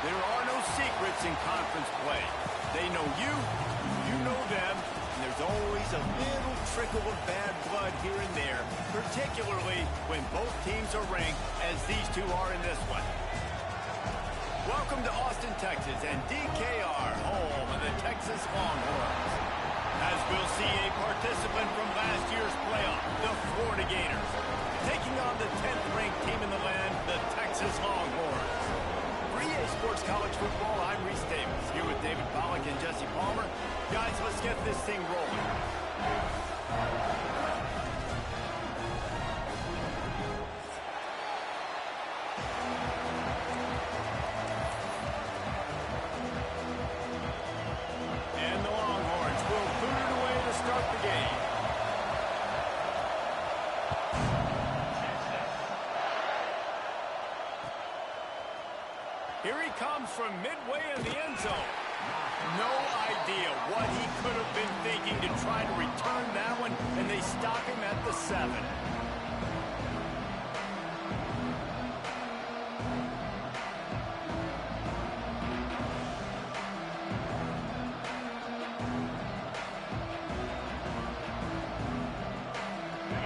There are no secrets in conference play. They know you, you know them, and there's always a little trickle of bad blood here and there, particularly when both teams are ranked as these two are in this one. Welcome to Austin, Texas, and DKR, home of the Texas Longhorns. As we'll see a participant from last year's playoff, the Florida Gators, taking on the 10th-ranked team in the land, the Texas Longhorns. For EA Sports College Football, I'm Reese Davis, here with David Pollack and Jesse Palmer. Guys, let's get this thing rolling. And the Longhorns will boot it away to start the game. Here he comes from midway in the end zone. No idea what he could have been thinking to try to return that one, and they stop him at the 7.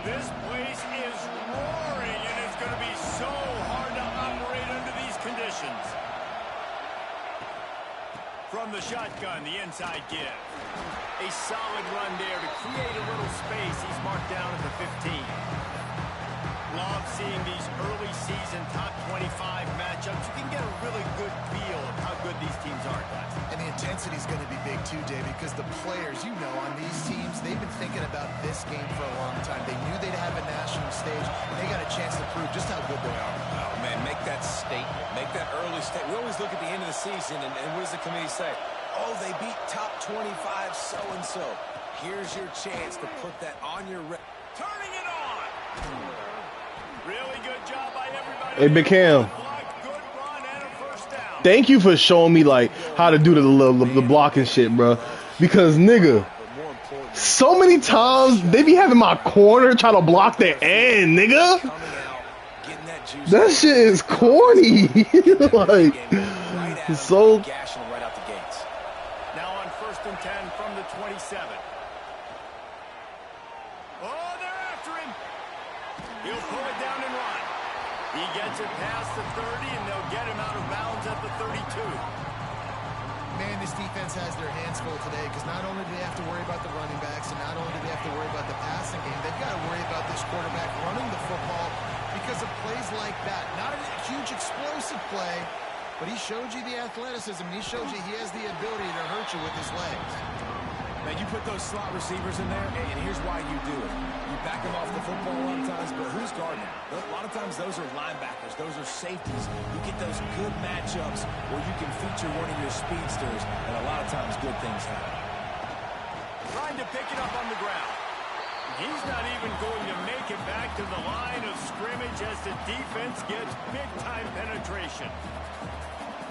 This place is roaring, and it's going to be so hard to operate under these conditions. From the shotgun, the inside give. A solid run there to create a little space. He's marked down at the 15. Love seeing these early season top 25 matchups. You can get a really good feel of how good these teams are, guys. And the intensity is going to be big too, David, because the players, you know, on these teams, they've been thinking about this game for a long time. They knew they'd have a national stage, and they got a chance to prove just how good they are. Oh, man, make that statement. Make that early statement. We always look at the end of the season, and what does the committee say? Oh, they beat top 25 so-and-so. Here's your chance to put that on your record. Turning it on. Really good job by everybody. Hey, Big Cam. Good run and a first down. Thank you for showing me like how to do the blocking shit, bro. Because nigga, so many times they be having my corner try to block the end, nigga. That shit is corny. Like, so. Now on 1st and 10 from the 27. Oh, they're after him. He'll pull it down and run. He gets it past the 30, and they'll get him out of bounds at the 32. Man, this defense has their hands full today because not only do they have to worry about the running backs and not only do they have to worry about the passing game, they've got to worry about this quarterback running the football because of plays like that. Not a huge explosive play, but he showed you the athleticism. He showed you he has the ability to hurt you with his legs. Man, you put those slot receivers in there, and here's why you do it. You back them off the football a lot of times, but who's guarding them? A lot of times those are linebackers. Those are safeties. You get those good matchups where you can feature one of your speedsters, and a lot of times good things happen. Trying to pick it up on the ground. He's not even going to make it back to the line of scrimmage as the defense gets big-time penetration.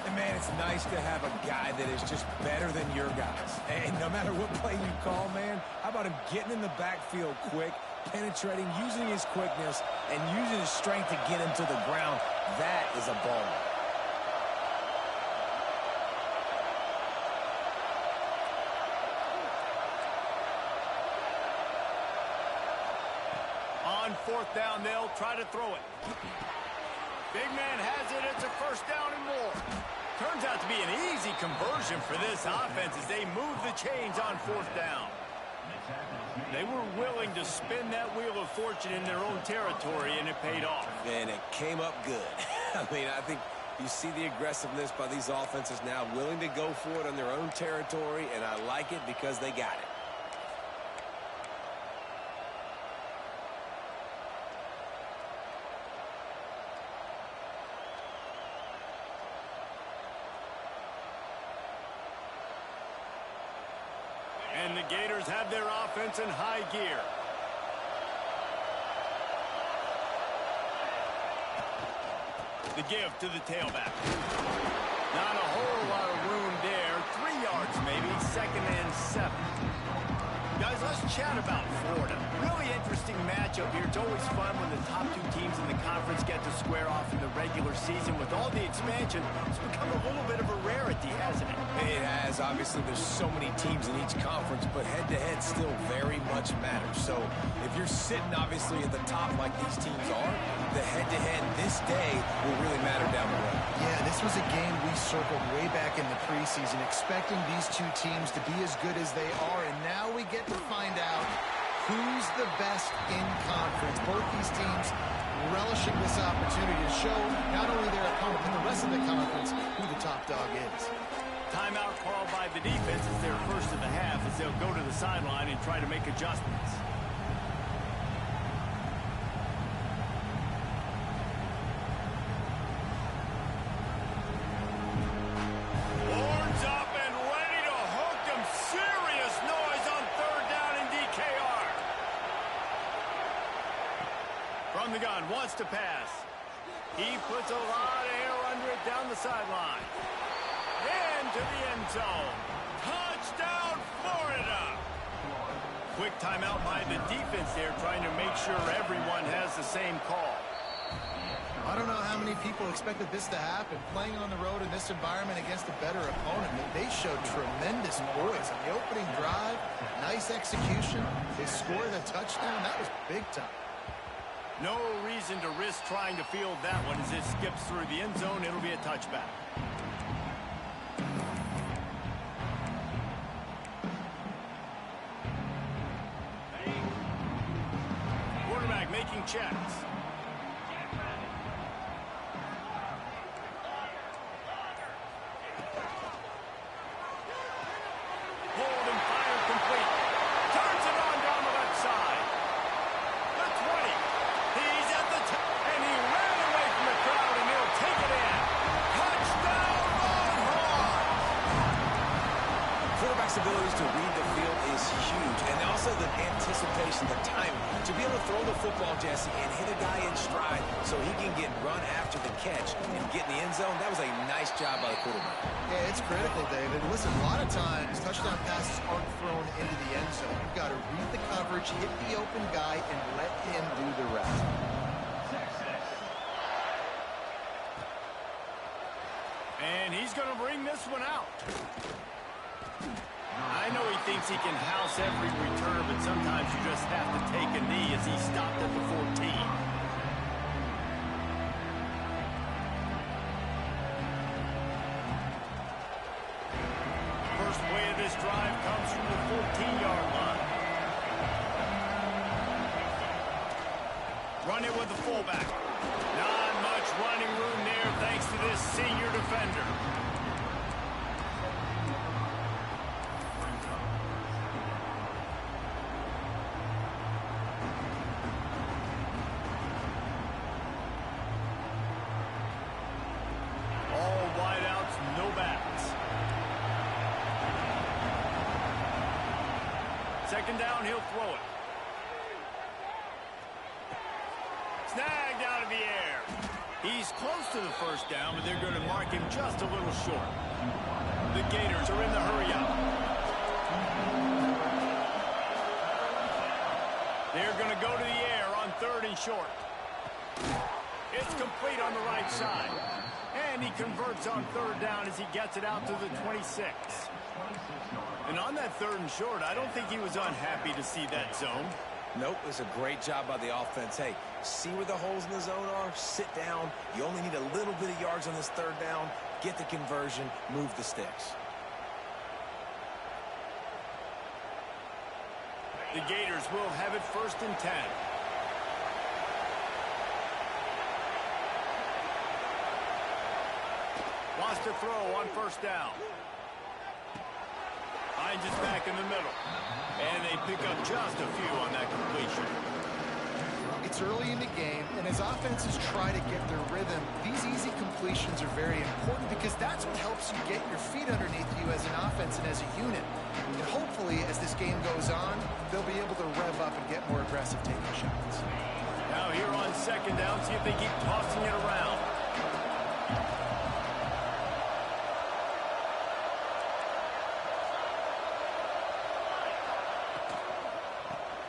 And, man, it's nice to have a guy that is just better than your guys. And no matter what play you call, man, how about him getting in the backfield quick, penetrating, using his quickness, and using his strength to get him to the ground? That is a ball. On 4th down, they'll try to throw it. Big man has it. It's a first down and more. Turns out to be an easy conversion for this offense as they move the chains on 4th down. They were willing to spin that wheel of fortune in their own territory, and it paid off. And it came up good. I mean, I think you see the aggressiveness by these offenses now, willing to go for it on their own territory, and I like it because they got it. And the Gators have their offense in high gear. The give to the tailback. Not a whole lot of room there. 3 yards maybe. 2nd and 7. Guys, let's chat about Florida. Really interesting matchup here. It's always fun when the top two teams in the conference get to square off in the regular season. With all the expansion, it's become a little bit of a rarity, hasn't it? It has. Obviously, there's so many teams in each conference, but head-to-head still very much matters. So if you're sitting, obviously, at the top like these teams are, the head-to-head this day will really matter down the road. Yeah, this was a game we circled way back in the preseason, expecting these two teams to be as good as they are, and now we get to find out who's the best in conference. Both these teams relishing this opportunity to show not only their opponent, but the rest of the conference who the top dog is. Timeout called by the defense is their first of the half as they'll go to the sideline and try to make adjustments. Horns up and ready to hook them. Serious noise on third down in DKR. From the gun, wants to pass. He puts a lot of air under it down the sideline. Into the end zone. Touchdown, Florida! Quick timeout by the defense there, trying to make sure everyone has the same call. I don't know how many people expected this to happen. Playing on the road in this environment against a better opponent, they showed tremendous poise. On the opening drive, nice execution. They scored a touchdown. That was big time. No reason to risk trying to field that one as it skips through the end zone. It'll be a touchback. Quarterback making checks. Hold and fire complete. Turns it on down the left side. The 20. He's at the top. And he ran away from the crowd, and he'll take it in. Touchdown, Longhorns! Quarterback's abilities to read the field is huge, and also the anticipation, the timing. To be able to throw the football, Jesse, and hit a guy in stride so he can get run after the catch and get in the end zone, that was a nice job by the quarterback. Yeah, it's critical, David. Listen, a lot of times, touchdown passes aren't thrown into the end zone. You've got to read the coverage, hit the open guy, and let him do the rest. And he's going to bring this one out. I know he thinks he can house every return, but sometimes you just have to take a knee as he stopped at the 14. First play of this drive comes from the 14-yard line. Run it with the fullback. Not much running room there thanks to this senior defender. All wideouts, no backs. Second down, he'll throw it. Snagged out of the air. He's close to the first down, but they're going to mark him just a little short. The Gators are in the hurry-up. They're going to go to the air on third and short. It's complete on the right side. And he converts on third down as he gets it out to the 26. And on that third and short, I don't think he was unhappy to see that zone. Nope, it was a great job by the offense. Hey, see where the holes in the zone are, sit down. You only need a little bit of yards on this third down. Get the conversion, move the sticks. The Gators will have it first and 10. Wants to throw on first down. Finds his back in the middle. And they pick up just a few on that completion. It's early in the game, and as offenses try to get their rhythm, these easy completions are very important because that's what helps you get your feet underneath you as an offense and as a unit. And hopefully, as this game goes on, they'll be able to rev up and get more aggressive taking shots. Now here on second down, see if they keep tossing it around.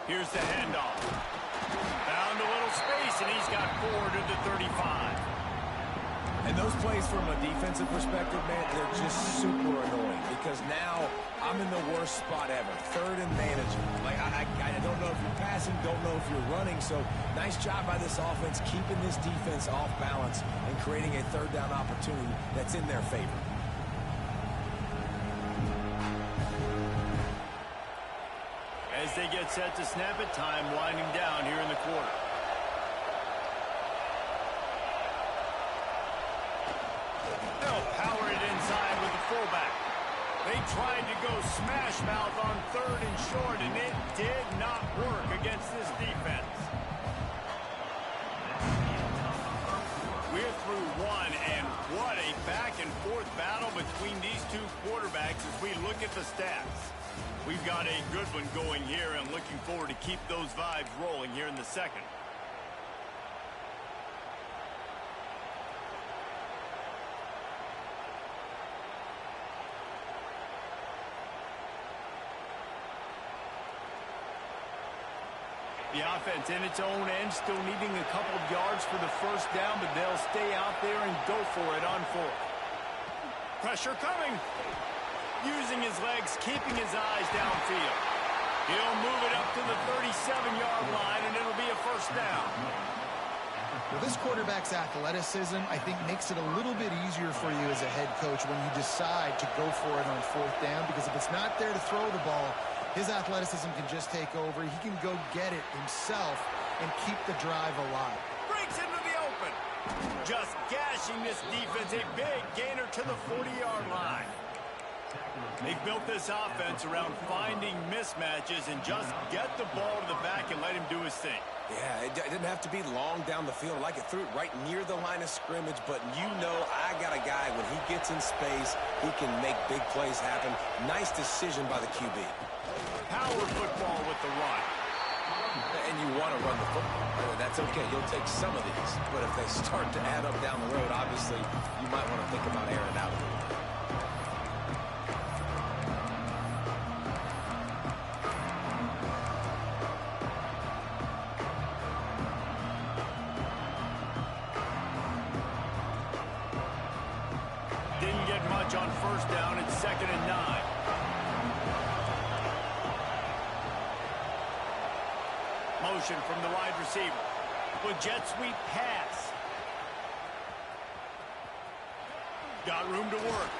Here's the handoff. Found a little space, and he's got 4 to the 35. And those plays from a defensive perspective, man, they're just super annoying because now I'm in the worst spot ever. 3rd and manager. Like, I don't know if you're passing, don't know if you're running. So nice job by this offense keeping this defense off balance and creating a 3rd down opportunity that's in their favor. As they get set to snap it, time winding down here in the quarter. They'll power it inside with the fullback. They tried to go smash mouth on 3rd and short, and it did not work against this defense. We're through one, and what a back-and-forth battle between these two quarterbacks as we look at the stats. We've got a good one going here, and looking forward to keep those vibes rolling here in the second. The offense in its own end, still needing a couple of yards for the 1st down, but they'll stay out there and go for it on 4th. Pressure coming. Using his legs, keeping his eyes downfield. He'll move it up to the 37-yard line, and it'll be a 1st down. Well, this quarterback's athleticism, I think, makes it a little bit easier for you as a head coach when you decide to go for it on 4th down, because if it's not there to throw the ball, his athleticism can just take over. He can go get it himself and keep the drive alive. Breaks into the open. Just gashing this defense. A big gainer to the 40-yard line. They've built this offense around finding mismatches and just get the ball to the back and let him do his thing. Yeah, it didn't have to be long down the field. Like it threw it right near the line of scrimmage, but you know I got a guy, when he gets in space, he can make big plays happen. Nice decision by the QB. Power football with the run. And you want to run the football. That's okay. You'll take some of these. But if they start to add up down the road, obviously, you might want to think about airing out a little bit. Didn't get much on 1st down. It's 2nd and 9. Motion from the wide receiver. With jet sweep pass. Got room to work.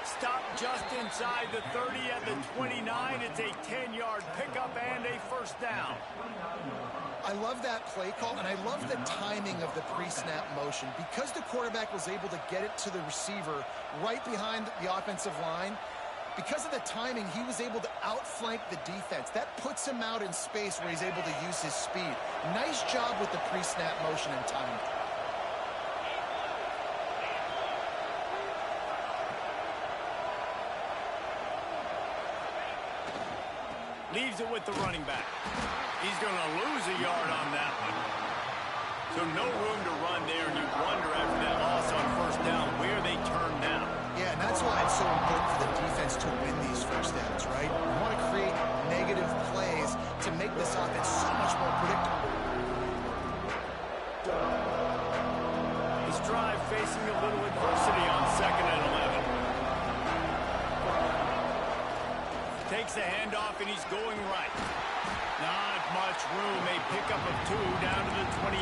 Stop just inside the 30 at the 29. It's a 10-yard pickup and a 1st down. I love that play call, and I love the timing of the pre-snap motion. Because the quarterback was able to get it to the receiver right behind the offensive line, because of the timing, he was able to outflank the defense. That puts him out in space where he's able to use his speed. Nice job with the pre-snap motion and timing. Leaves it with the running back. He's going to lose a yard on that one. So no room to run there, and you wonder after that loss on 1st down where they turn now. Yeah, and that's why it's so important for the defense to win these 1st downs, right? You want to create negative plays to make this offense so much more predictable. This drive facing a little adversity on 2nd and 11. Takes the handoff, and he's going right. Not much room. A pickup of 2 down to the 28.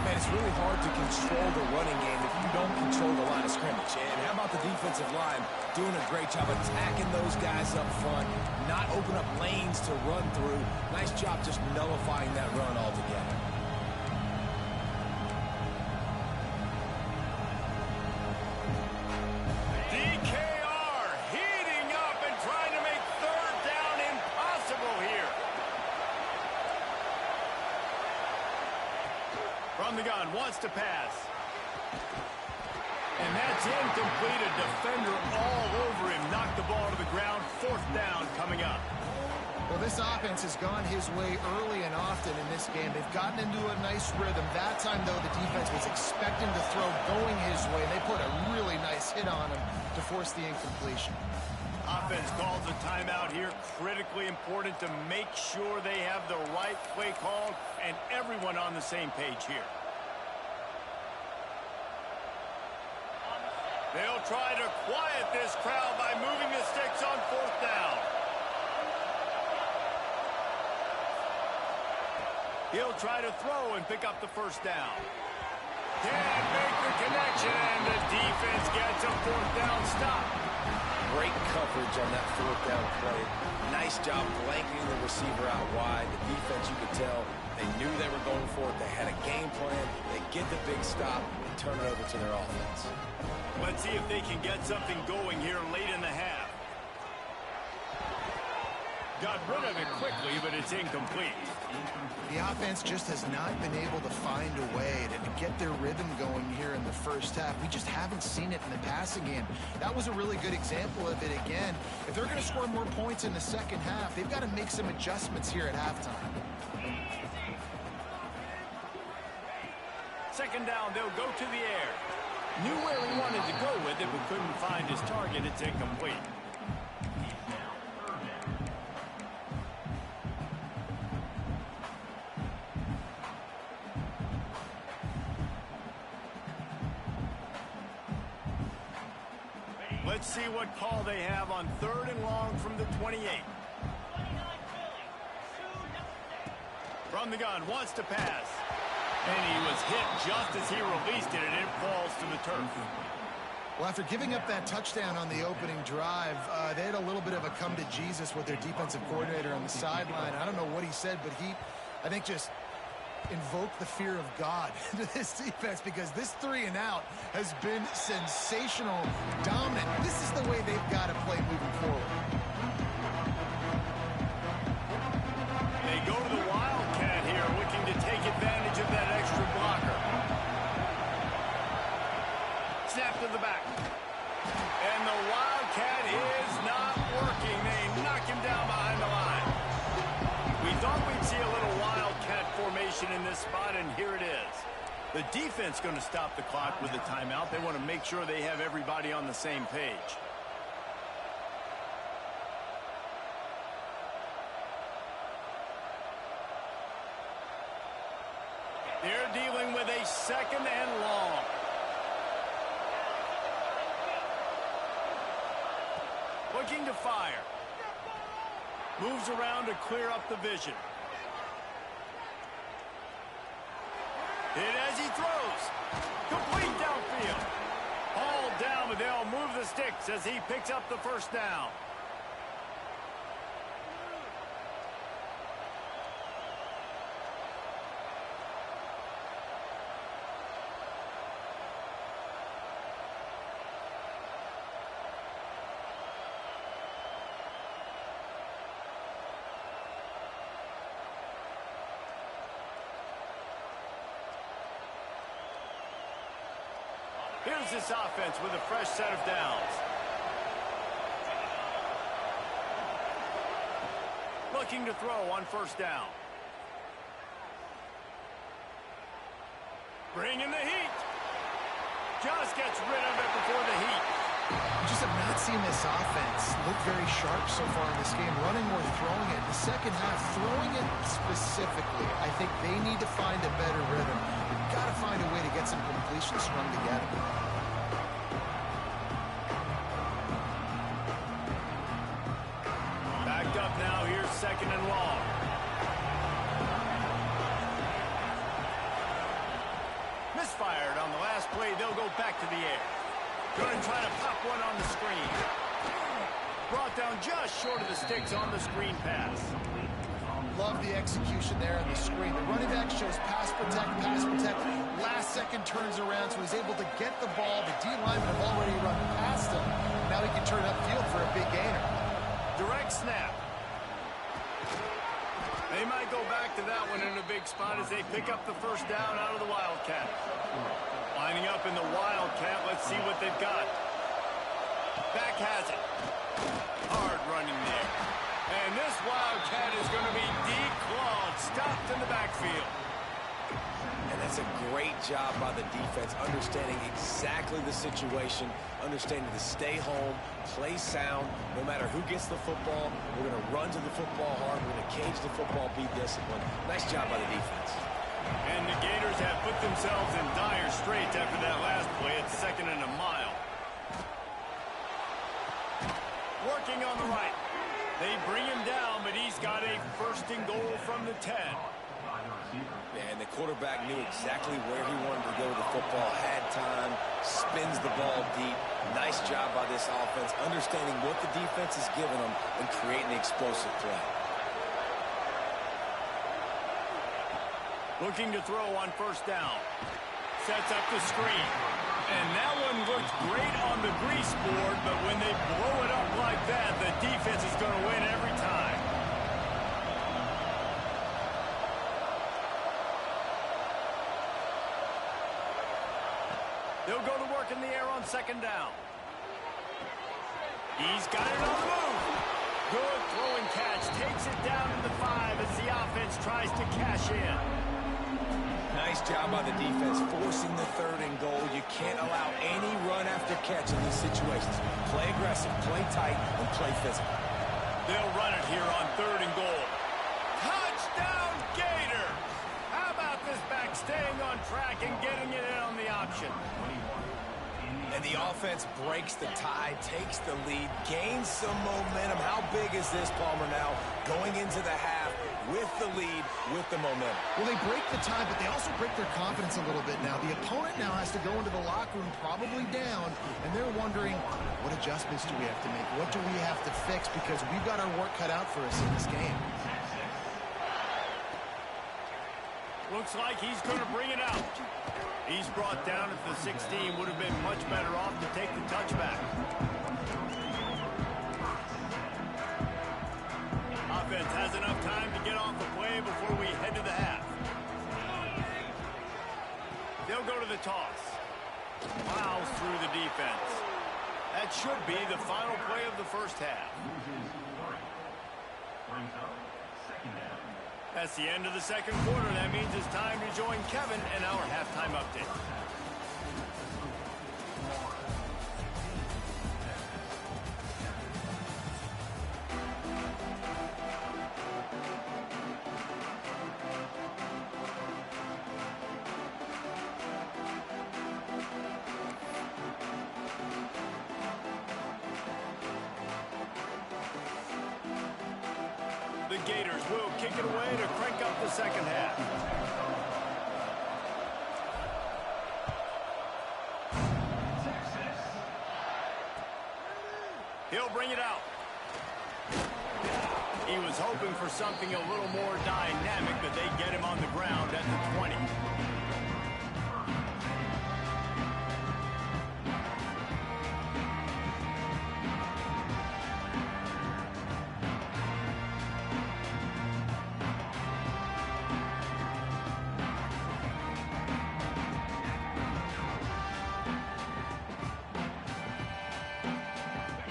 Man, it's really hard to control the running game if you don't control the line of scrimmage. And how about the defensive line doing a great job attacking those guys up front, not open up lanes to run through. Nice job just nullifying that run altogether. DKR heating up and trying to make 3rd down impossible here. From the gun, wants to pass. And that's incomplete. A defender all over him. Knocked the ball to the ground. 4th down coming up. Well, this offense has gone his way early and often in this game. They've gotten into a nice rhythm. That time, though, the defense was expecting to throw going his way. They put a really nice hit on him to force the incompletion. Offense calls a timeout here. Critically important to make sure they have the right play called and everyone on the same page here. They'll try to quiet this crowd by moving the sticks on 4th down. He'll try to throw and pick up the 1st down. Can't make the connection, and the defense gets a 4th down stop. Great coverage on that 4th down play. Nice job blanketing the receiver out wide. The defense, you could tell, they knew they were going for it. They had a game plan. They get the big stop and turn it over to their offense. Let's see if they can get something going here late in the half. Got rid of it quickly, but it's incomplete. The offense just has not been able to find a way to get their rhythm going here in the first half. We just haven't seen it in the passing game. That was a really good example of it again. If they're going to score more points in the second half, they've got to make some adjustments here at halftime. 2nd down, they'll go to the air. Knew where he wanted to go with it, but couldn't find his target. It's incomplete. Let's see what call they have on 3rd and long from the 28. From the gun, wants to pass. And he was hit just as he released it, and it falls to the turf. Well, after giving up that touchdown on the opening drive, they had a little bit of a come to Jesus with their defensive coordinator on the sideline. I don't know what he said, but he, I think, just invoked the fear of God into this defense, because this 3-and-out has been sensational, dominant. This is the way they've got to play moving forward. They go to the Wildcat here, looking to take advantage of that extra blocker. Snap to the back. And the Wildcat is not working. They knock him down behind the line. We thought we'd see a little Wildcat formation in this spot, and here it is. The defense going to stop the clock with a timeout. They want to make sure they have everybody on the same page. They're dealing with a 2nd and long. Looking to fire. Moves around to clear up the vision. Hit as he throws. Complete downfield. Hauled down, but they'll move the sticks as he picks up the 1st down. Here's this offense with a fresh set of downs. Looking to throw on 1st down. Bringing the heat. Just gets rid of it before the heat. We just have not seen this offense look very sharp so far in this game, running or throwing it. The second half, throwing it specifically, I think they need to find a better rhythm. They've got to find a way to get some completions strung together. Backed up now, here's 2nd and long. Misfired on the last play, they'll go back to the air. Going to try to pop one on the screen. Brought down just short of the sticks on the screen pass. Love the execution there on the screen. The running back shows pass protect. Last second turns around, so he's able to get the ball. The D linemen have already run past him. Now he can turn upfield for a big gainer. Direct snap. They might go back to that one in a big spot as they pick up the 1st down out of the Wildcat. Lining up in the Wildcat, let's see what they've got. Back has it. Hard running there. And this Wildcat is going to be declawed, stopped in the backfield. And that's a great great job by the defense, understanding exactly the situation, understanding to stay home, play sound. No matter who gets the football, we're going to run to the football hard. We're going to cage the football, be disciplined. Nice job by the defense. And the Gators have put themselves in dire straits after that last play. It's 2nd and a mile. Working on the right. They bring him down, but he's got a 1st and goal from the 10. Yeah, and the quarterback knew exactly where he wanted to go with the football, had time, spins the ball deep. Nice job by this offense, understanding what the defense is giving them and creating the explosive play. Looking to throw on 1st down. Sets up the screen. And that one looks great on the grease board, but when they blow it up like that, the defense is going to win every time. They'll go to work in the air on 2nd down. He's got it on the move. Good throw and catch. Takes it down to the 5 as the offense tries to cash in. Nice job by the defense, forcing the 3rd and goal. You can't allow any run after catch in these situations. Play aggressive, play tight, and play physical. They'll run it here on 3rd and goal. Touchdown, Gator! How about this back staying on track and getting it in on the option? And the offense breaks the tie, takes the lead, gains some momentum. How big is this, Palmer, now? Going into the half with the lead, with the momentum. Well, they break the tie, but they also break their confidence a little bit now. The opponent now has to go into the locker room probably down, and they're wondering, what adjustments do we have to make? What do we have to fix? Because we've got our work cut out for us in this game. Looks like he's going to bring it out. He's brought down at the 16. Would have been much better off to take the touchback. Offense has enough time to get off the play before we head to the half. They'll go to the toss. Plows through the defense. That should be the final play of the 1st half. That's the end of the 2nd quarter. That means it's time to join Kevin in our halftime update. The Gators will kick it away to crank up the 2nd half. He'll bring it out. He was hoping for something a little more dynamic, but they get him on the ground at the 20.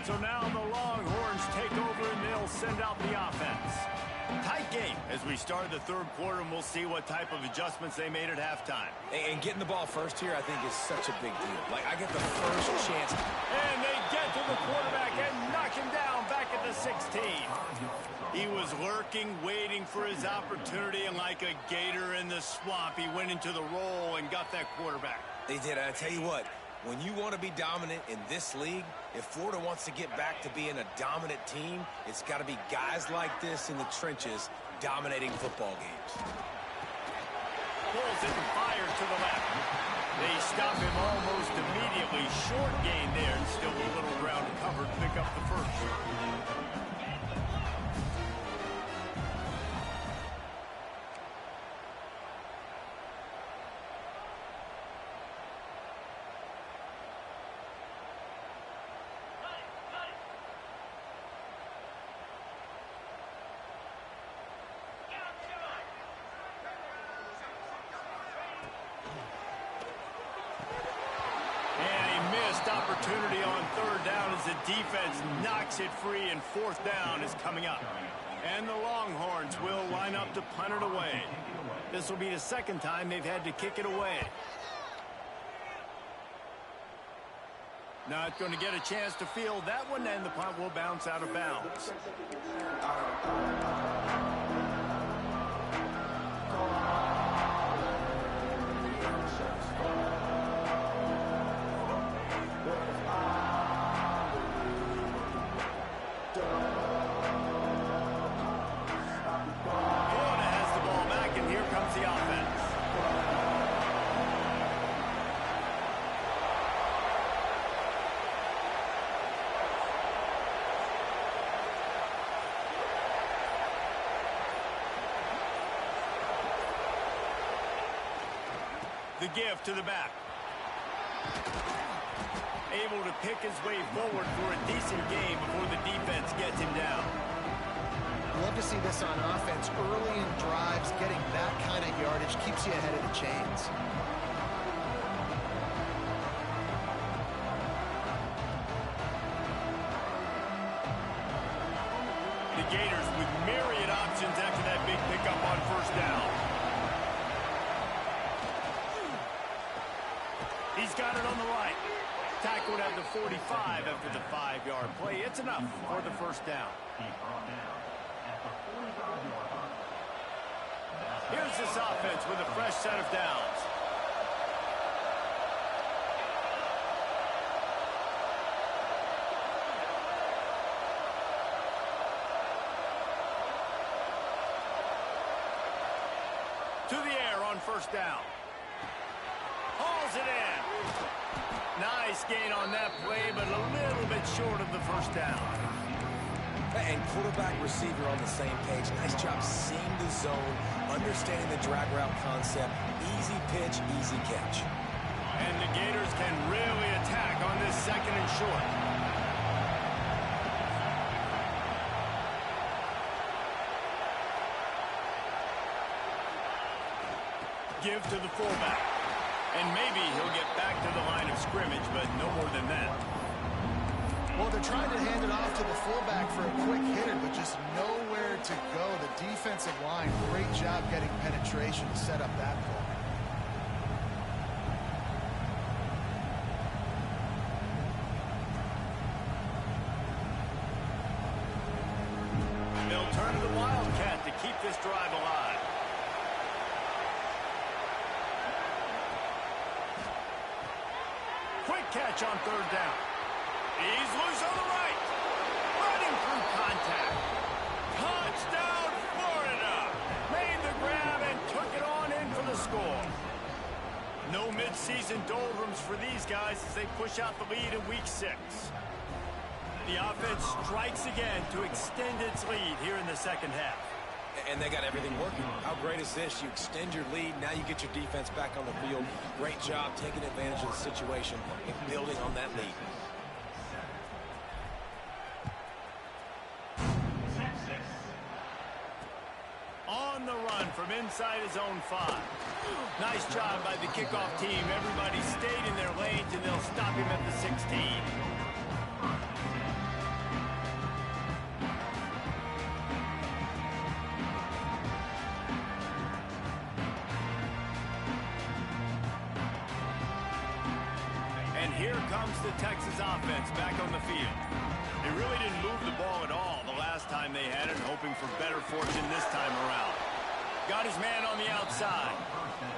So now the Longhorns take over and they'll send out the offense. Tight game as we start the 3rd quarter, and we'll see what type of adjustments they made at halftime. And getting the ball first here, I think, is such a big deal. Like, I get the first chance. And they get to the quarterback and knock him down back at the 16. He was lurking, waiting for his opportunity, and like a gator in the swamp, he went into the roll and got that quarterback. They did. I tell you what, when you want to be dominant in this league, if Florida wants to get back to being a dominant team, it's got to be guys like this in the trenches dominating football games. Pulls it and fires to the left. They stop him almost immediately. Short gain there, and still a little ground covered. Pick up the 1st. Opportunity on 3rd down as the defense knocks it free, and 4th down is coming up. And the Longhorns will line up to punt it away. This will be the second time they've had to kick it away. Not going to get a chance to field that one, and the punt will bounce out of bounds. Florida has the ball back, and here comes the offense. The give to the back. Able to pick his way forward for a decent game before the defense gets him down. Love to see this on offense. Early in drives, getting that kind of yardage keeps you ahead of the chains. The Gators with myriad options after that big pickup on first down. He's got it on the right. Tackled at the 45 after the 5-yard play. It's enough for the first down. Here's this offense with a fresh set of downs. To the air on first down. Hauls it in. Nice gain on that play, but a little bit short of the first down. And quarterback receiver on the same page. Nice job seeing the zone, understanding the drag route concept. Easy pitch, easy catch. And the Gators can really attack on this second and short. Give to the fullback. And maybe he'll get back to the line of scrimmage, but no more than that. Well, they're trying to hand it off to the fullback for a quick hitter, but just nowhere to go. The defensive line, great job getting penetration to set up that play. They'll turn to the Wildcat to keep this drive alive. Quick catch on third down. He's loose on the right. Running through contact. Touchdown, Florida. Made the grab and took it on in for the score. No midseason doldrums for these guys as they push out the lead in week 6. The offense strikes again to extend its lead here in the second half. And they got everything working. How great is this? You extend your lead. Now you get your defense back on the field. Great job taking advantage of the situation and building on that lead. On the run from inside his own 5. Nice job by the kickoff team. Everybody stayed in their lanes, and they'll stop him at the 16. And here comes the Texas offense back on the field. They really didn't move the ball at all the last time they had it, hoping for better fortune this time around. Got his man on the outside.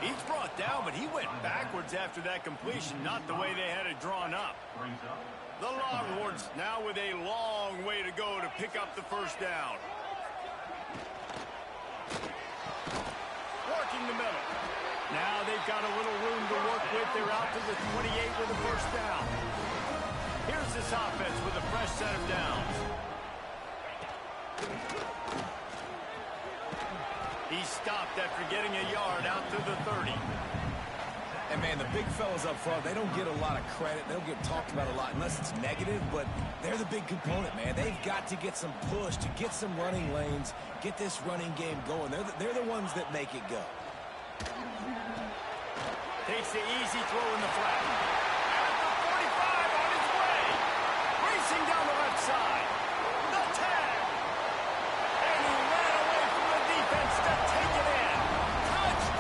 He's brought down, but he went backwards after that completion, not the way they had it drawn up. The Longhorns now with a long way to go to pick up the first down. Working the middle. Now they've got a little room to work with. They're out to the 28 with a first down. Here's this offense with a fresh set of downs. He stopped after getting a yard out to the 30. And, man, the big fellas up front, they don't get a lot of credit. They don't get talked about a lot unless it's negative, but they're the big component, man. They've got to get some push, to get some running lanes, get this running game going. They're the ones that make it go. Takes the easy throw in the flat. At the 45 on his way. Racing down the left side. The tag. And he ran away from the defense to take it in. Touchdown.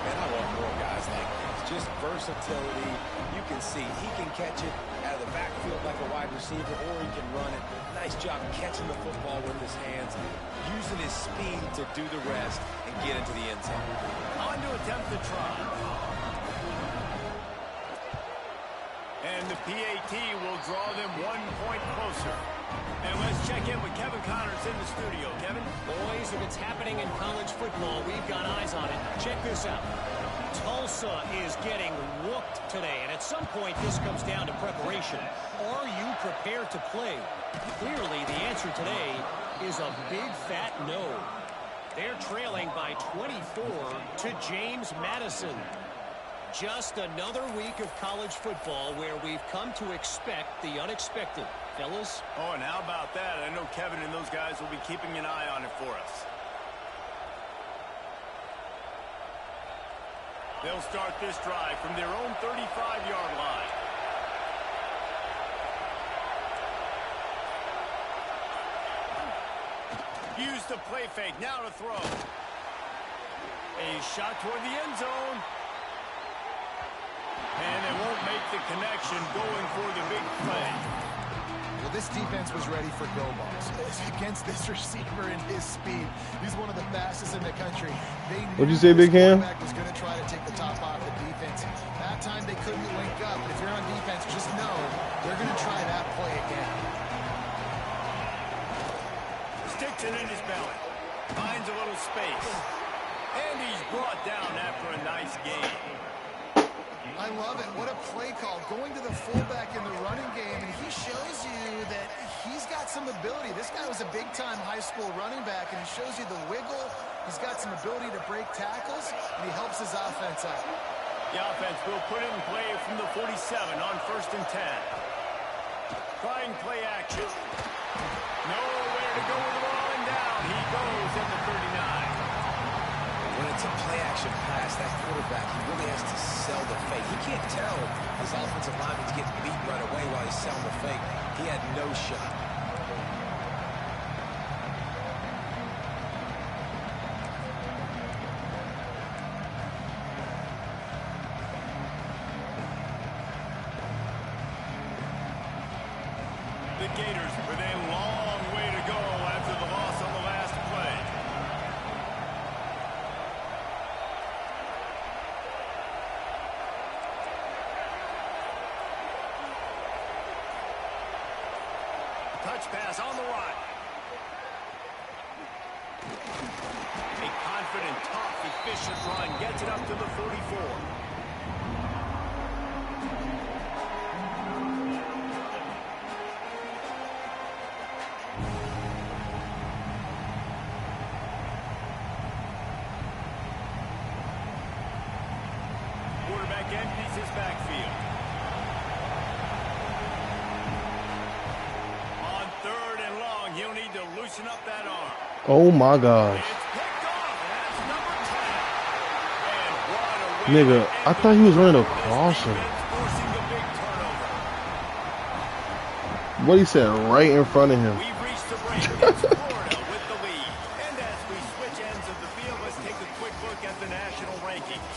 Man, I want more guys like this. Just versatility. You can see he can catch it out of the backfield like a wide receiver, or he can run it. Nice job catching the football with his hands, using his speed to do the rest and get into the end zone. On to attempt the try. And the PAT will draw them 1 point closer. And let's check in with Kevin Connors in the studio. Kevin? Boys, if it's happening in college football, we've got eyes on it. Check this out. Tulsa is getting whooped today, and at some point this comes down to preparation. Are you prepared to play? Clearly, the answer today is a big fat no. They're trailing by 24 to James Madison. Just another week of college football where we've come to expect the unexpected. Fellas? Oh, and how about that? I know Kevin and those guys will be keeping an eye on it for us. They'll start this drive from their own 35-yard line. Use the play fake. Now to throw. A shot toward the end zone. And they won't make the connection going for the big play. Well, this defense was ready for go balls. Against this receiver and his speed, he's one of the fastest in the country. What'd you say, Big Cam? Was going to try to take the top off the defense. That time they couldn't link up. But if you're on defense, just know they're going to try that play again. Sticks it in his belly. Finds a little space. And he's brought down after a nice game. I love it. What a play call. Going to the fullback in the running game, and he shows you that he's got some ability. This guy was a big-time high school running back, and he shows you the wiggle. He's got some ability to break tackles, and he helps his offense out. The offense will put it in play from the 47 on 1st and 10. Trying play action. Nowhere to go with the ball and down. He goes at the 39. When it's a play-action pass, that quarterback, he really has to sell the fake. He can't tell his offensive lineman's getting beat right away while he's selling the fake. He had no shot. The Gators with a long way to go after the loss on the last play. Touch pass on the right. A confident, tough, efficient run gets it up to the 44. Quarterback empties his backfield. On 3rd and long, he'll need to loosen up that arm. Oh my gosh. It's picked off, and that's number 10. And what a way Nigga, to I end thought he was running across him. defense, forcing the big turnover. What he said right in front of him. We've reached the break. It's Florida with the lead. And as we switch ends of the field, let's take a quick look at the national rankings.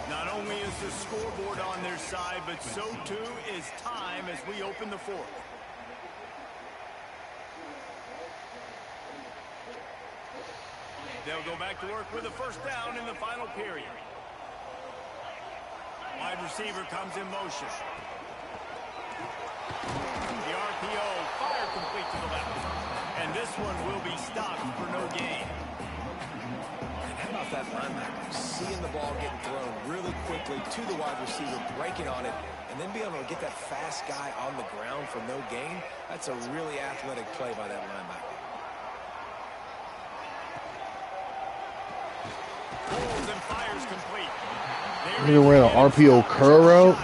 Not only is the scoreboard on their side, but so too is time as we open the 4th. They'll go back to work with a 1st down in the final period. Wide receiver comes in motion. The RPO fire complete to the left. And this one will be stopped for no gain. And how about that linebacker seeing the ball getting thrown really quickly to the wide receiver, breaking on it, and then being able to get that fast guy on the ground for no gain? That's a really athletic play by that linebacker. Pulls and fires complete. Nigga ran an RPO curl route.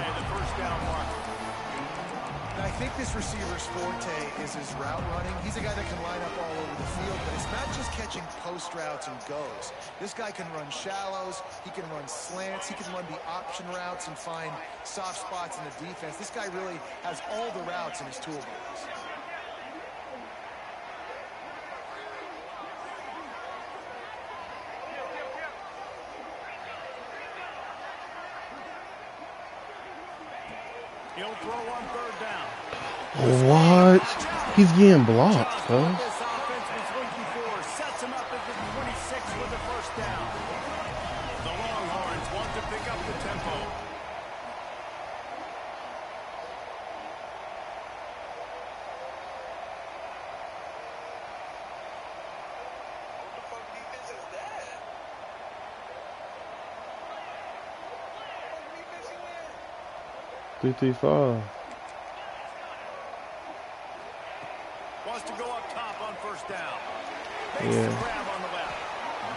I think this receiver's forte is his route running. He's a guy that can line up all over the field, but it's not just catching post routes and goes. This guy can run shallows, he can run slants, he can run the option routes and find soft spots in the defense. This guy really has all the routes in his toolbox. He'll throw on third down. What? He's getting blocked, Just bro. what this offense was looking for. Sets him up at the 26 with the first down. The Longhorns want to pick up the tempo. What the fuck defense is that? What defense you in? 335. Wants to go up top on first down. Yeah. Makes the grab on the left.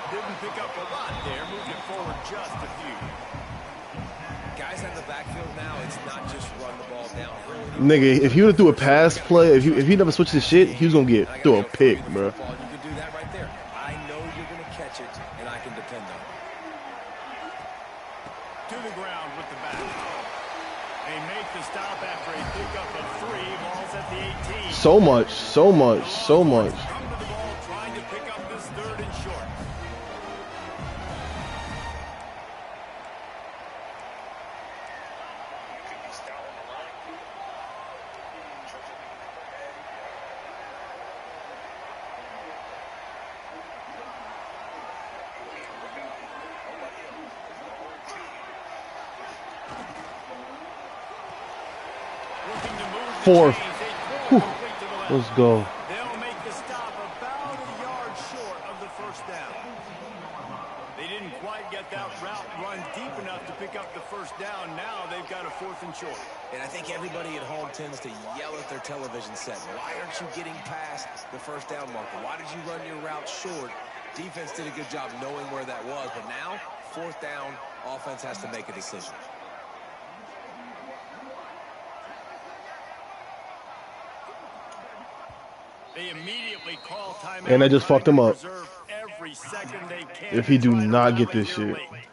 Didn't pick up a lot there. Moved it forward just a few. Guys in the backfield now, it's not just run the ball downhill. Nigga, if he would have threw a pass play, if he never switched his shit, he was gonna get through a pick, bro. You can do that right there. I know you're going to catch it, and I can depend on it. To the ground with the back. They make the stop after a pickup of 3. Balls at the 18. So much, so much, so much. Come to the ball trying to pick up this third and short. You could be stout on the line. Looking to move the Fourth. chains. They throw Whew. complete to the left. Let's go. They'll make the stop about a yard short of the first down. They didn't quite get that route run deep enough to pick up the first down. Now they've got a 4th and short. And I think everybody at home tends to yell at their television set. Why aren't you getting past the first down marker? Why did you run your route short? Defense did a good job knowing where that was. But now, 4th down, offense has to make a decision. They immediately call timeout. And they just fucked him up. Preserve every second they can If he do to try to not run get it this here shit. late.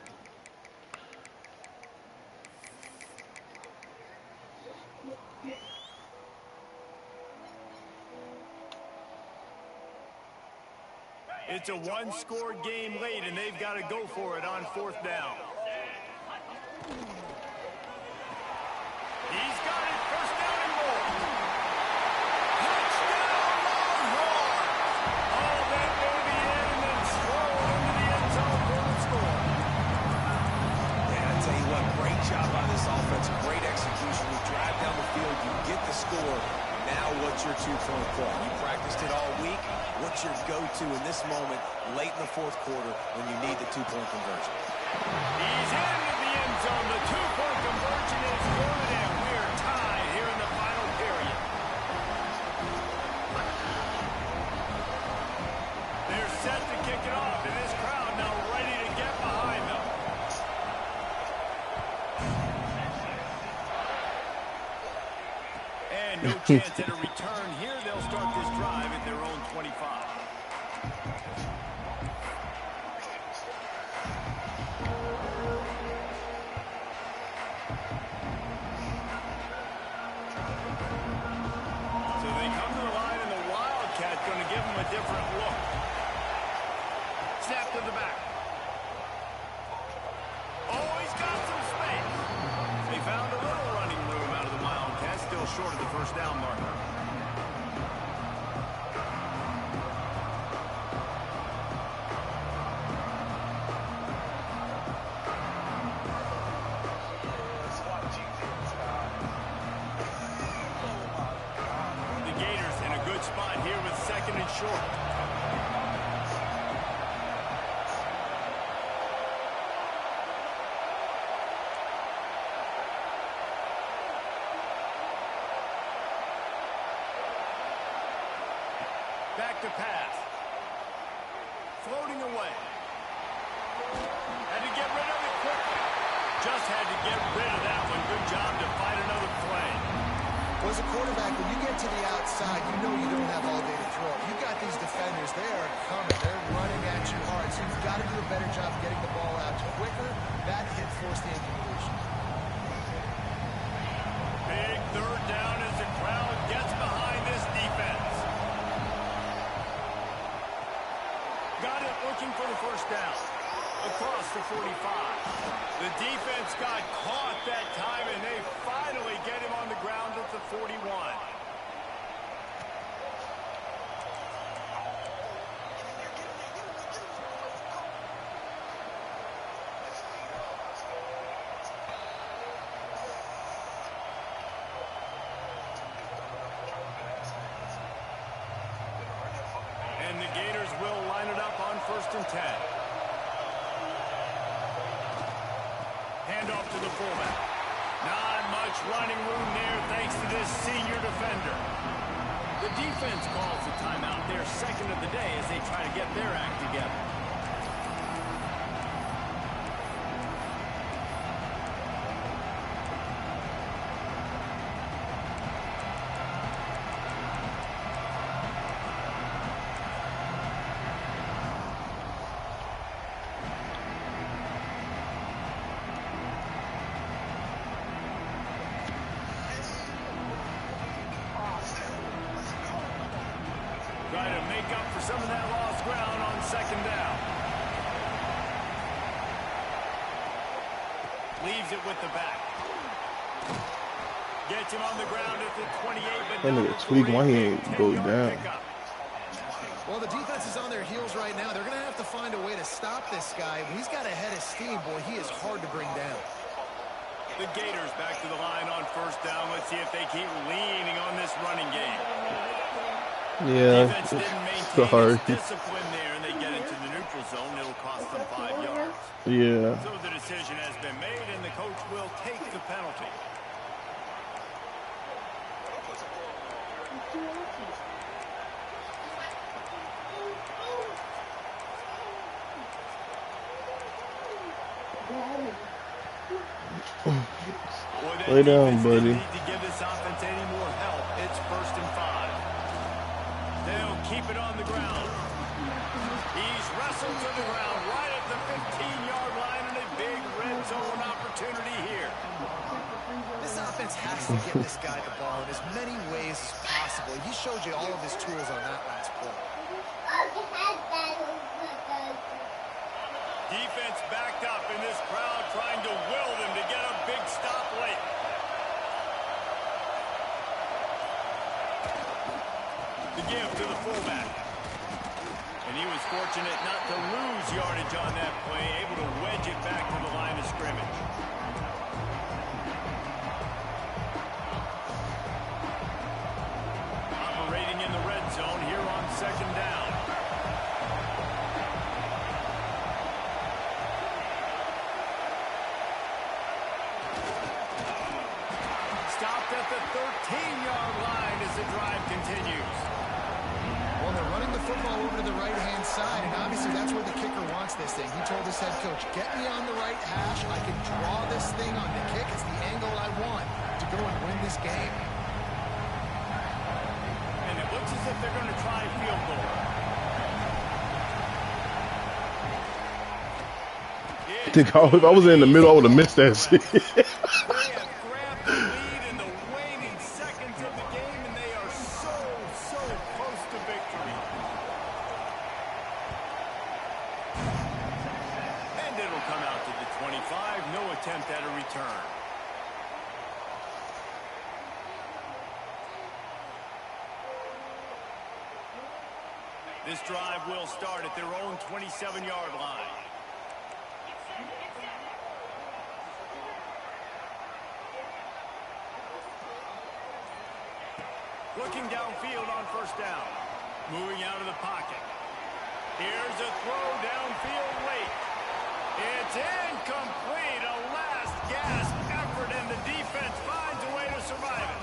It's a one-score game late, and they've got to go for it on 4th down. He's got it. First down and more. Touchdown, Longhorns! All that baby in and then throw it into the end zone for the score. And I tell you what, great job by this offense. Great execution. You drive down the field, you get the score. Now what's your 2-point play? You practiced it all week. What's your go-to in this moment late in the 4th quarter when you need the 2-point conversion? He's into the end zone. The 2-point conversion is good, and we're tied here in the final period. They're set to kick it off, and this crowd now ready to get behind them. And no chance at a return here. They'll start this drive at their own 25. So they come to the line, and the Wildcat's going to give them a different look. Snap to the back. Oh, he's got some space. They found a little running room out of the Wildcats, still short of the first down marker. The Gators in a good spot here with 2nd and short. Back to pass. Floating away. Had to get rid of it quickly. Just had to get rid of that one. Good job to fight another play. Well, as a quarterback, when you get to the outside, you know you don't have all day to throw. You got these defenders, they are coming. They're running at you hard, so you've got to do a better job getting the ball out quicker. That hit forced the incompletion. Big 3rd down as the crowd gets behind this defense. Got it looking for the first down. across the 45. The defense got caught that time, and they finally get him on the ground at the 41. And the Gators will line it up on 1st and 10. Hand off to the fullback. Not much running room there thanks to this senior defender. The defense calls a timeout, their second of the day, as they try to get their act together. Try to make up for some of that lost ground on 2nd down. Leaves it with the back. Gets him on the ground at the 28, but That nigga tweak, why he ain't go down? Well, the defense is on their heels right now. They're going to have to find a way to stop this guy. When he's got a head of steam, boy, he is hard to bring down. The Gators back to the line on 1st down. Let's see if they keep leaning on this running game. Yeah, Defense didn't maintain sorry. its discipline there, and they get into the neutral zone. It'll cost them 5 yards. Yeah. So the decision has been made, and the coach will take the penalty. Lay down, buddy. Need to give this offense any more help. It's 1st and 5. They'll keep it on the ground. He's wrestled to the ground right at the 15-yard line, and a big red zone opportunity here. This offense has to get this guy the ball in as many ways as possible. He showed you all of his tools on that last play. Defense backed up in this crowd, trying to will them to get a big stop late. The give to the fullback. And he was fortunate not to lose yardage on that play, able to wedge it back to the line of scrimmage. Operating in the red zone here on 2nd down. Stopped at the 13-yard line as the drive continues. Well, they're running the football over to the right-hand side, and obviously that's where the kicker wants this thing. He told his head coach, get me on the right hash. I can draw this thing on the kick. It's the angle I want to go and win this game. And it looks as if they're going to try field goal. If I was in the middle, I would have missed that shit. They have grabbed the lead in the waning seconds of the game, and they are so close to victory. And it'll come out to the 25. No attempt at a return. This drive will start at their own 27-yard line. Looking downfield on 1st down. Moving out of the pocket. Here's a throw downfield late. It's incomplete. A last gasp effort, and the defense finds a way to survive it.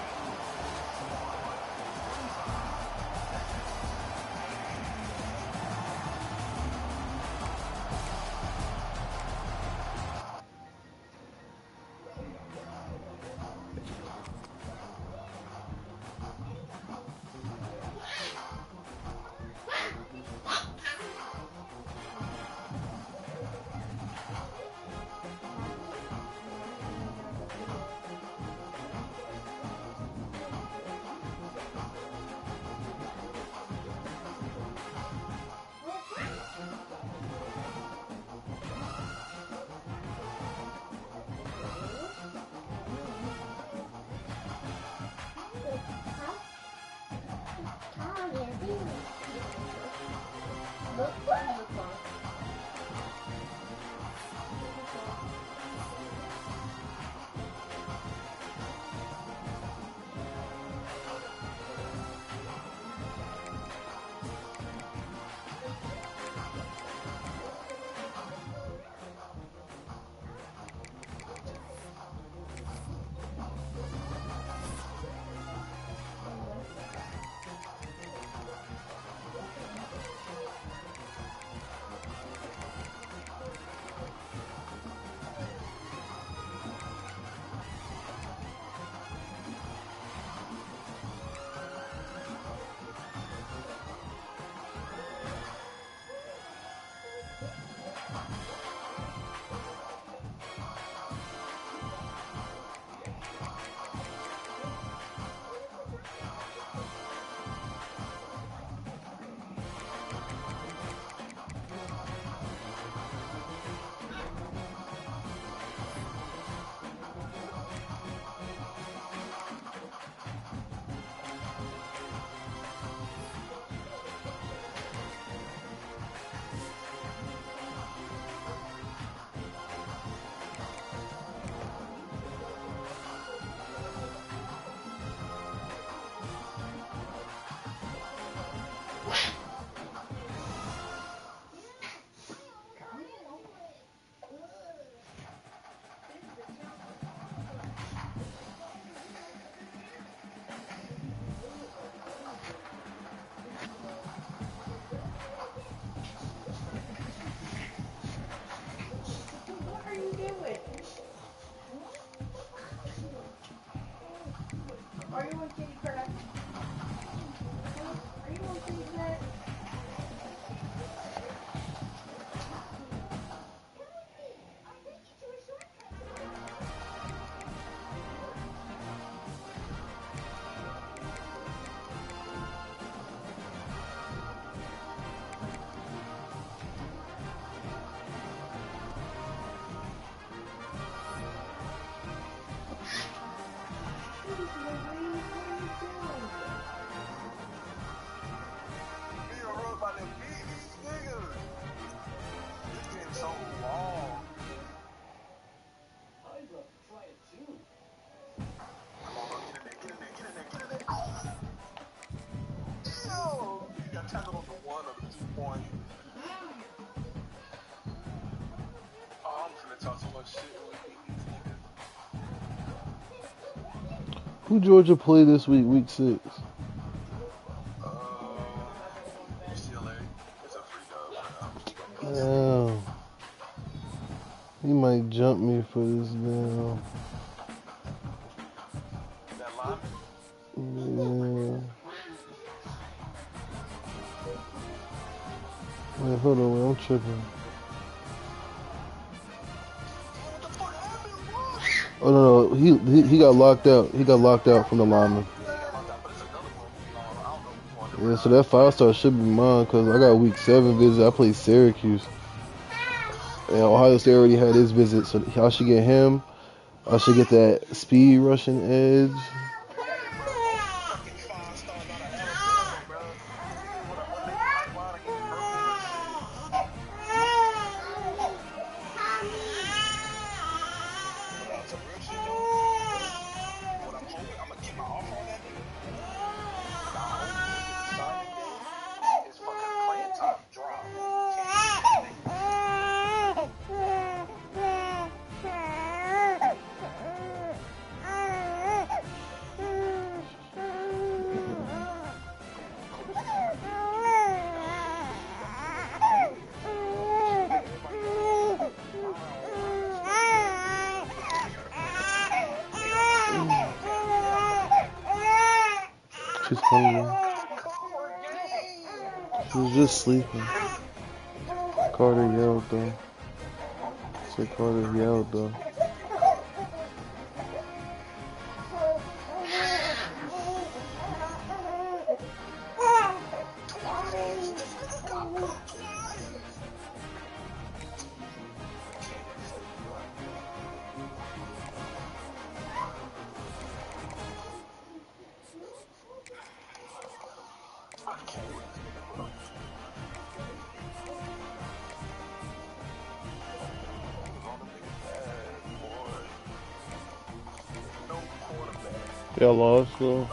Who Georgia play this week, week 6? UCLA. It's a free dub. Damn. He might jump me for this now. That line? Yeah. Wait, hold on, wait, I'm tripping. Oh no, he got locked out. He got locked out from the lineman. Yeah, so that 5-star should be mine because I got week 7 visit. I played Syracuse. And Ohio State already had his visit, so I should get him. I should get that speed rushing edge. She's hungry. She was just sleeping. Carter yelled though. Said Carter yelled though. Y'all lost, so.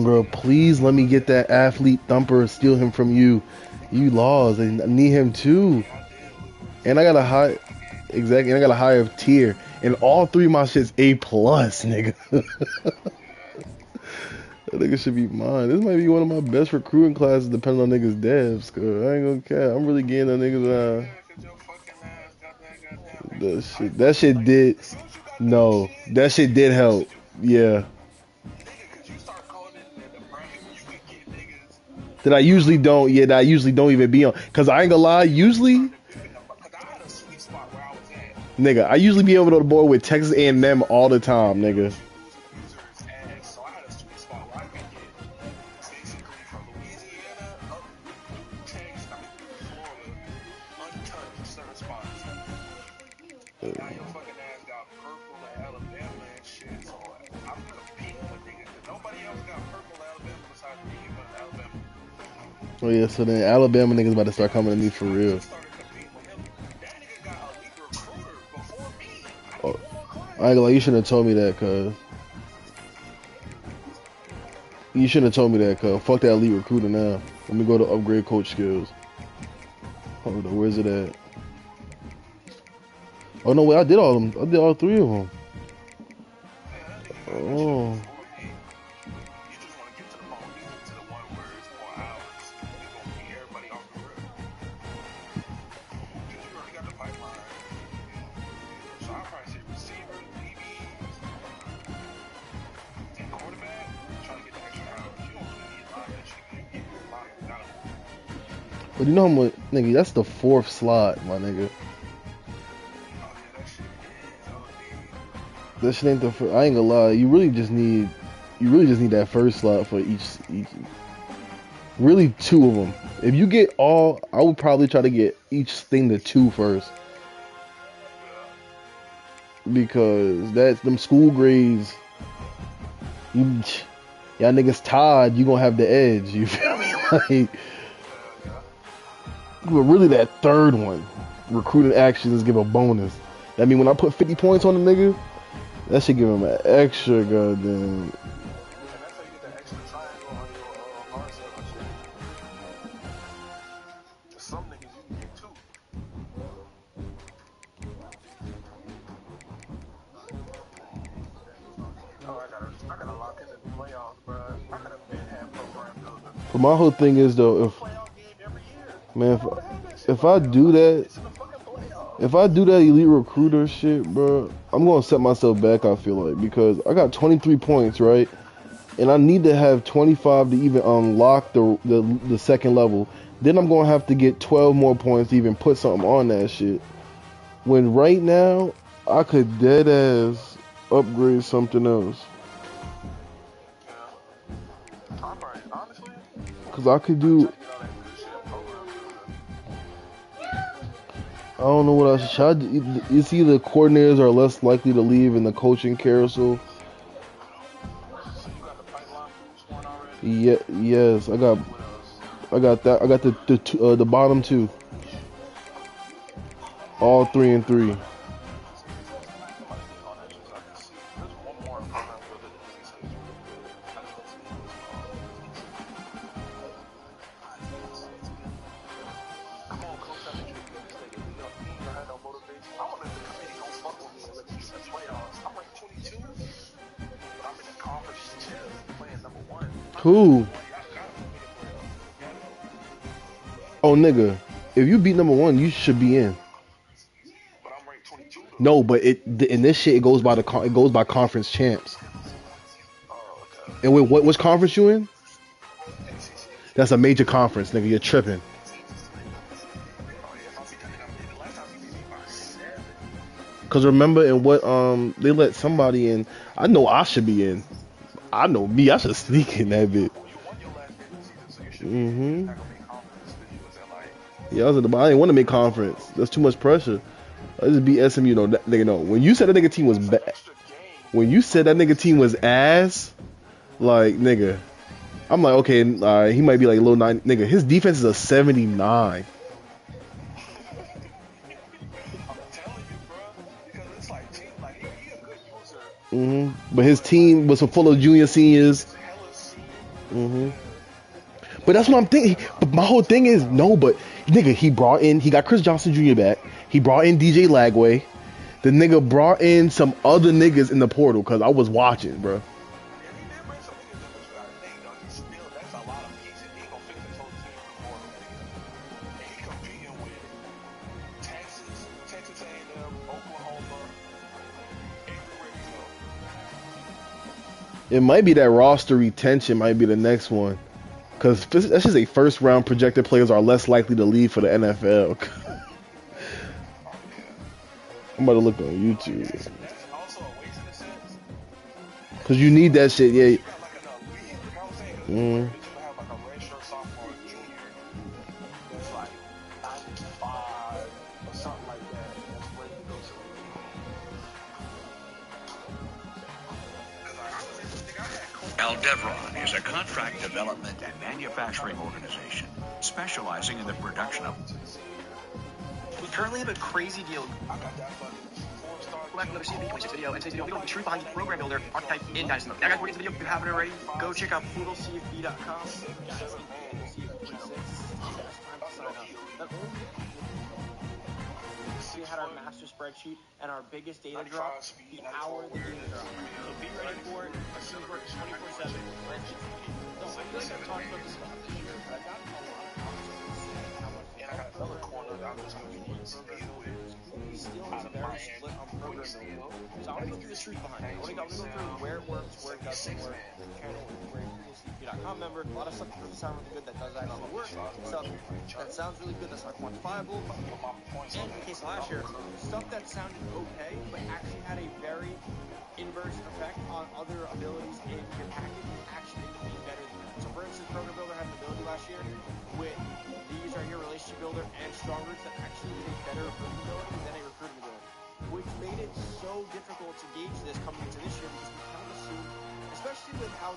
Bro, please let me get that athlete thumper, steal him from you. You lost, and I need him too. And I got a high, exactly, and I got a higher tier. And all three of my shit's A plus, nigga. That nigga should be mine. This might be one of my best recruiting classes, depending on niggas' devs. Cause I ain't gonna care. I'm really getting the niggas. That shit did. No, that shit did help. Yeah. That I usually don't. Yeah, that I usually don't even be on. Cause I ain't gonna lie. Usually, nigga, I usually be over to the board with Texas A&M all the time, nigga. Oh yeah, so then Alabama niggas about to start coming to me for real. Oh, I ain't gonna lie, you shouldn't have told me that, cuz. You shouldn't have told me that, cuz. Fuck that elite recruiter now. Let me go to upgrade coach skills. Hold on, where's it at? Oh no, wait, I did all of them. I did all three of them. Oh. But you know how much, nigga, that's the fourth slot, my nigga. That shit ain't the first. I ain't gonna lie, you really just need that first slot for each. Really, two of them. If you get all, I would probably try to get each thing to two first. Because that's them school grades. Y'all niggas tied, you gonna have the edge. You feel me? Like, but really that third one, recruiting actions give a bonus. I mean, when I put 50 points on the nigga, that should give him an extra goddamn. But my whole thing is though, if I do that, elite recruiter shit, bro, I'm gonna set myself back. I feel like, because I got 23 points, right, and I need to have 25 to even unlock the second level. Then I'm gonna have to get 12 more points to even put something on that shit. When right now I could dead ass upgrade something else. Cause I could do. I don't know what else. It's either coordinators are less likely to leave in the coaching carousel. Yeah, yes, I got that. I got the bottom two. All 3 and 3. Who? Oh, nigga. If you beat number 1, you should be in. No, but in this shit it goes by conference champs. And wait, which conference you in? That's a major conference, nigga. You're tripping. Cause remember in what they let somebody in. I know I should be in. I know me. I should sneak in that bit. Yeah, I was at the bottom. I didn't want to make conference. That's too much pressure. I just beat SMU. No, that nigga, no. When you said that nigga team was bad, when you said that nigga team was ass, like nigga, I'm like, okay, he might be like low 9. Nigga, his defense is a 79. I'm telling you, bro. Because it's like, team, like he a good user. But his team was full of junior seniors. He's hella senior. But that's what I'm thinking. But my whole thing is no. But nigga, he got Chris Johnson Jr. back. He brought in DJ Lagway. The nigga brought in some other niggas in the portal because I was watching, bro. Yeah, he did bring some niggas in, but you gotta think, though, he's still, that's a lot of pieces. He ain't gonna fix his whole team in the morning, nigga. And he competing with Texas, Texas A&M, Oklahoma, everywhere he goes. It might be that roster retention might be the next one. Because that's just a first round projected players are less likely to leave for the NFL. I'm about to look on YouTube. That's also a waste in a sense. Because you need that shit, yeah. You got like an elite, like I was saying, because you have like a redshirt sophomore or junior that's like 95 or something like that. That's ready to go to the league. Because I was able to think I had Aldevron is a contract development and manufacturing organization specializing in the production of. We currently have a crazy deal. I got that fucking 4-star. Go back to another CFP26 video, and today's video, we go the truth behind the program builder archetype in Dynasty Mode. Now, guys, we're getting this video. If you haven't already, go check out poodlecfp.com. We had our master spreadsheet and our biggest data drop, the hour of the data drop. So be ready for it. Our team works 24/7. No, I feel like I've talked about this stuff here, but I've gotten a lot of conversations how much And I got another corner that I'm just going to be deal with. he still is very split on program building. So I want to go through the truth behind it. I want to go through where it works, where it doesn't work. Channel, we're a CP.com member. A lot of stuff that doesn't sound really good that does actually work. Stuff that sounds really good that's not quantifiable. And in the case of last year, stuff that sounded okay, but actually had a very inverse effect on other abilities in your package actually ended up being better than that. So for instance, Program Builder had an ability last year with these right here, Relationship Builder and Strong Roots, that actually was a better recruiting ability than a recruiting ability, which made it so difficult to gauge this coming into this year because we kind of assumed, especially with how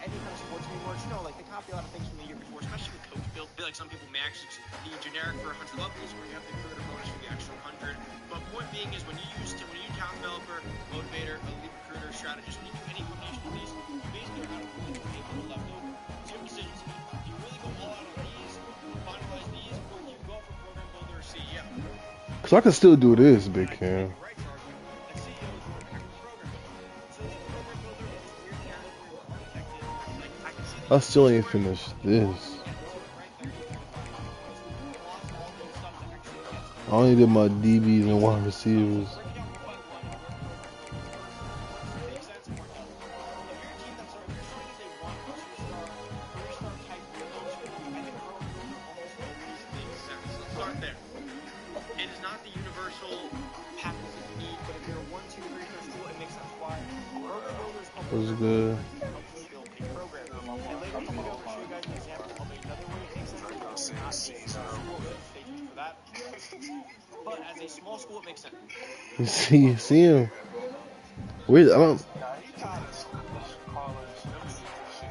any kind of sports team works, you know, like they copy a lot of things from the year before, especially with coach build. I feel like some people may actually be generic for 100 levels where you have the recruiter bonus for the extra 100. But point being is when you use talent developer, motivator, elite recruiter, strategist, when you do any combination of these, you basically are not really able to left over. So your decisions, do you really go all out on these, finalize these, or do you go for program builder or CEO? So I can still do this, Big Cam. I still ain't finished this. I only did my DBs and wide receivers. Was good. But as a small school, it makes sense. You see him. Where I don't. Nah, he kind of